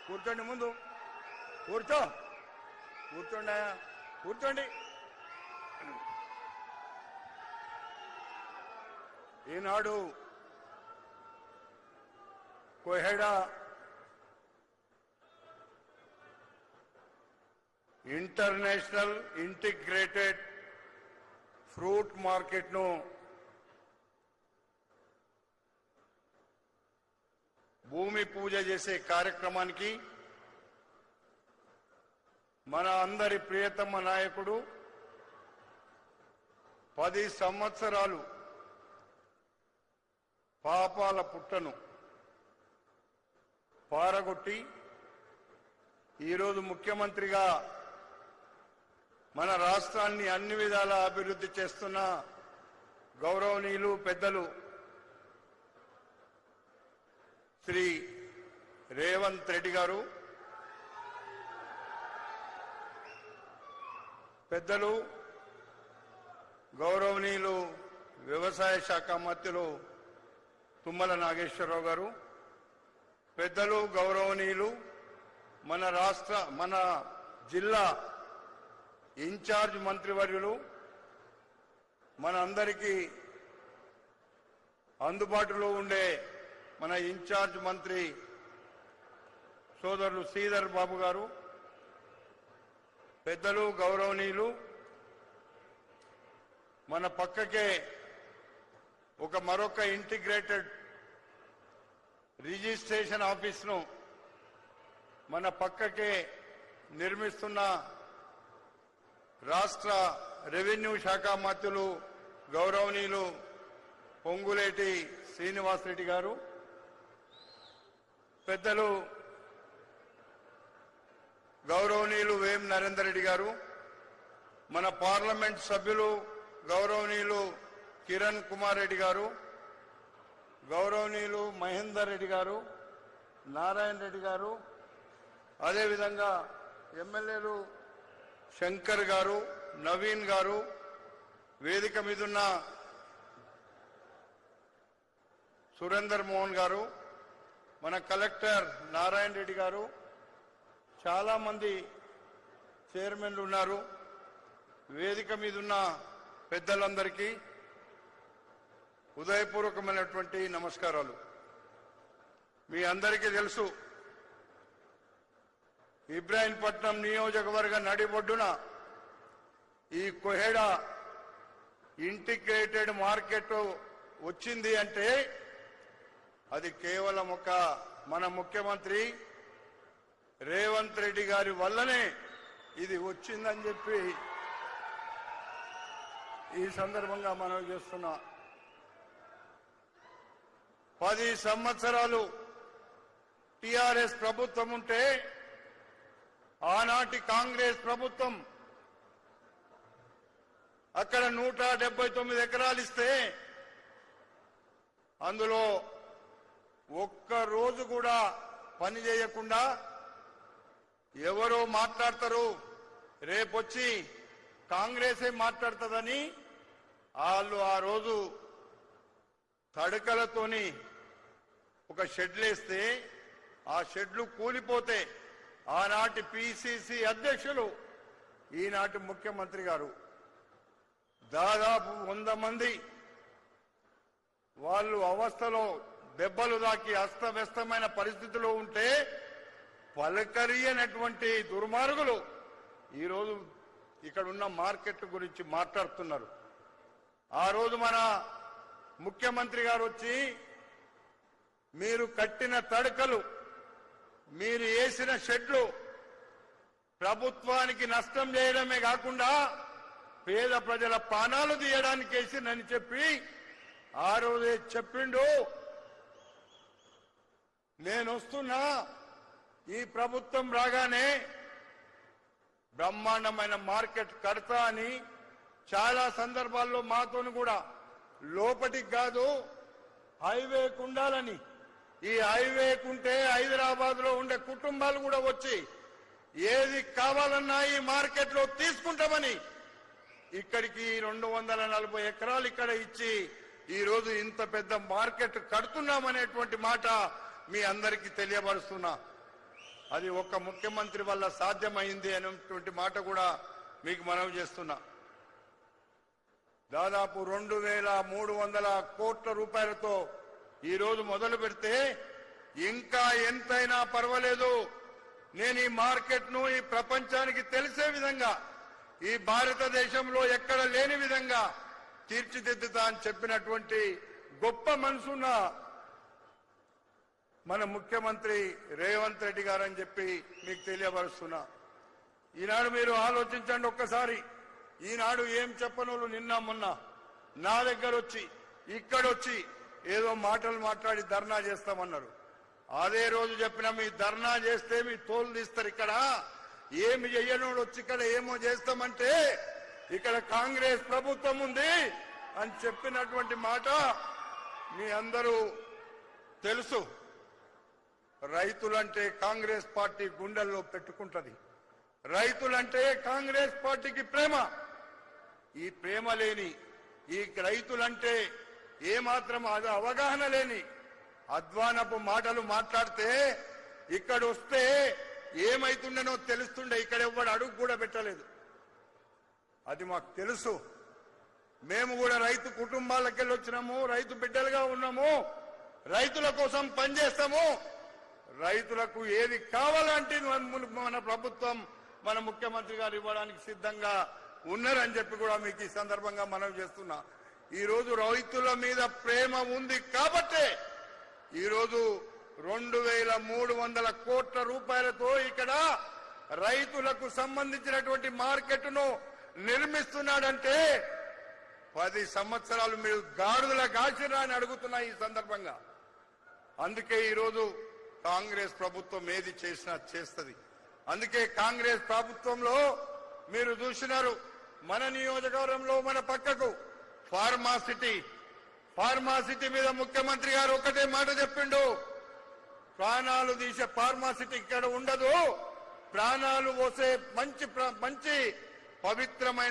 కూర్చోండి, ముందు కూర్చోండి, కూర్చోండి. ఈనాడు కోహెడా ఇంటర్నేషనల్ ఇంటిగ్రేటెడ్ ఫ్రూట్ మార్కెట్ను భూమి పూజ చేసే కార్యక్రమానికి మన అందరి ప్రియతమ నాయకుడు 10 సంవత్సరాలు పాపాల పుట్టను పారగొట్టి ఈరోజు ముఖ్యమంత్రిగా మన రాష్ట్రాన్ని అన్ని విధాలా అభివృద్ధి చేస్తున్న గౌరవనీయులు పెద్దలు శ్రీ రేవంత్ రెడ్డి గారు, పెద్దలు గౌరవనీయులు వ్యవసాయ శాఖ మంత్రులు తుమ్మల నాగేశ్వరరావు గారు, పెద్దలు గౌరవనీయులు మన జిల్లా ఇన్ఛార్జ్ మంత్రివర్యులు, మన అందరికీ అందుబాటులో ఉండే మన ఇన్ఛార్జ్ మంత్రి సోదరులు శ్రీధర్ బాబు గారు, పెద్దలు గౌరవనీయులు మన పక్కకే మరొక ఇంటిగ్రేటెడ్ రిజిస్ట్రేషన్ ఆఫీస్ను మన పక్కకే నిర్మిస్తున్న రాష్ట్ర రెవెన్యూ శాఖ మంత్రులు గౌరవనీయులు పొంగులేటి శ్రీనివాసరెడ్డి గారు, పెద్దలు గౌరవనీయులు వేం నరేందర్ రెడ్డి గారు, మన పార్లమెంట్ సభ్యులు గౌరవనీయులు కిరణ్ కుమార్ రెడ్డి గారు, గౌరవనీయులు మహేందర్ రెడ్డి గారు, నారాయణ రెడ్డి గారు, అదేవిధంగా ఎమ్మెల్యేలు శంకర్ గారు, నవీన్ గారు, వేదిక మీదున్న సురేందర్ మోహన్ గారు, మన కలెక్టర్ నారాయణ రెడ్డి గారు, చాలా మంది చైర్మన్లు ఉన్నారు. వేదిక మీదున్న పెద్దలందరికీ హృదయపూర్వకమైనటువంటి నమస్కారాలు. మీ అందరికీ తెలుసు, ఇబ్రాహీంపట్నం నియోజకవర్గ నడిబొడ్డున ఈ కోహెడా ఇంటిగ్రేటెడ్ మార్కెట్ వచ్చింది అంటే అది కేవలం మన ముఖ్యమంత్రి రేవంత్ రెడ్డి గారి వల్లనే ఇది వచ్చిందని చెప్పి ఈ సందర్భంగా మనం చేస్తున్నా. 10 సంవత్సరాలు టిఆర్ఎస్ ప్రభుత్వం ఉంటే ఆనాటి కాంగ్రెస్ ప్రభుత్వం అక్కడ 179 ఎకరాలు ఇస్తే అందులో ఒక్క రోజు కూడా పని చేయకుండా ఎవరో మాట్లాడతారు, రేపొచ్చి కాంగ్రెసే మాట్లాడుతుందని వాళ్ళు ఆ రోజు తడకలతోని ఒక షెడ్లేస్తే ఆ షెడ్లు కూలిపోతే ఆనాటి పిసిసి అధ్యక్షులు ఈనాటి ముఖ్యమంత్రి గారు దాదాపు 100 మంది వాళ్ళు అవస్థలో దెబ్బలు దాకి అస్తవ్యస్తమైన పరిస్థితిలో ఉంటే పలకరియనటువంటి దుర్మార్గులు ఈరోజు ఇక్కడ ఉన్న మార్కెట్ గురించి మాట్లాడుతున్నారు. ఆ రోజు మన ముఖ్యమంత్రి గారు వచ్చి మీరు కట్టిన తడకలు, మీరు వేసిన షెడ్లు ప్రభుత్వానికి నష్టం చేయడమే కాకుండా పేద ప్రజల ప్రాణాలు తీయడానికి వేసిందని చెప్పి ఆ రోజే చెప్పిండు. నేను వస్తున్నా, ఈ ప్రభుత్వం రాగానే బ్రహ్మాండమైన మార్కెట్ కడతా అని చాలా సందర్భాల్లో మాతోను కూడా లోపటికి కాదు హైవేకు ఉండాలని, ఈ హైవేకుంటే హైదరాబాద్ లో ఉండే కుటుంబాలు కూడా వచ్చి ఏది కావాలన్నా ఈ మార్కెట్ లో తీసుకుంటామని ఇక్కడికి 240 ఎకరాలు ఇక్కడ ఇచ్చి ఈ రోజు ఇంత పెద్ద మార్కెట్ కడుతున్నామనేటువంటి మాట మీ అందరికీ తెలియపరుస్తున్నా. అది ఒక్క ముఖ్యమంత్రి వల్ల సాధ్యమైంది అనేటువంటి మాట కూడా మీకు మనవి చేస్తున్నా. దాదాపు 2300 కోట్ల రూపాయలతో ఈరోజు మొదలు పెడితే ఇంకా ఎంతైనా పర్వాలేదు, నేను ఈ మార్కెట్ను ఈ ప్రపంచానికి తెలిసే విధంగా, ఈ భారతదేశంలో ఎక్కడ లేని విధంగా తీర్చిదిద్దుతా అని చెప్పినటువంటి గొప్ప మనసున్న మన ముఖ్యమంత్రి రేవంత్ రెడ్డి గారని చెప్పి మీకు తెలియపరుస్తున్నా. ఈనాడు మీరు ఆలోచించండి ఒక్కసారి. ఈనాడు ఏం చెప్పనోళ్ళు నిన్న మొన్న నా దగ్గర వచ్చి ఇక్కడొచ్చి ఏదో మాటలు మాట్లాడి ధర్నా చేస్తామన్నారు. అదే రోజు చెప్పిన మీ ధర్నా చేస్తే మీ తోలు తీస్తారు, ఇక్కడ ఏమి చెయ్యనోడు వచ్చి ఇక్కడ ఏమో చేస్తామంటే ఇక్కడ కాంగ్రెస్ ప్రభుత్వం ఉంది అని చెప్పినటువంటి మాట మీ అందరూ తెలుసు. రైతులంటే కాంగ్రెస్ పార్టీ గుండెల్లో పెట్టుకుంటది. రైతులంటే కాంగ్రెస్ పార్టీకి ప్రేమ. ఈ ప్రేమ లేని, ఈ రైతులంటే ఏమాత్రం అది అవగాహన లేని అధ్వానపు మాటలు మాట్లాడితే ఇక్కడ వస్తే ఏమైతుండనో తెలుస్తుండే. ఇక్కడ ఎవ్వడు అడుగు కూడా పెట్టలేదు. అది మాకు తెలుసు. మేము కూడా రైతు కుటుంబాలకు వెళ్ళి వచ్చినాము, రైతు బిడ్డలుగా ఉన్నాము, రైతుల కోసం పనిచేస్తాము. రైతులకు ఏది కావాలంటే మన ప్రభుత్వం, మన ముఖ్యమంత్రి గారు ఇవ్వడానికి సిద్ధంగా ఉన్నారని చెప్పి కూడా మీకు ఈ సందర్భంగా మనవి చేస్తున్నా. ఈరోజు రైతుల మీద ప్రేమ ఉంది కాబట్టే ఈరోజు 2300 కోట్ల రూపాయలతో ఇక్కడ రైతులకు సంబంధించినటువంటి మార్కెట్ను నిర్మిస్తున్నాడంటే 10 సంవత్సరాలు మీరు గాడుదల కాల్చిరా అని అడుగుతున్నా ఈ సందర్భంగా. అందుకే ఈరోజు కాంగ్రెస్ ప్రభుత్వం ఏది చేసినా చేస్తుంది. అందుకే కాంగ్రెస్ ప్రభుత్వంలో మీరు చూసినారు, మన నియోజకవర్గంలో మన పక్కకు ఫార్మాసిటీ మీద ముఖ్యమంత్రి గారు ఒకటే మాట చెప్పిండు, ప్రాణాలు తీసే ఫార్మాసిటీ ఇక్కడ ఉండదు, ప్రాణాలు పోసే మంచి పవిత్రమైన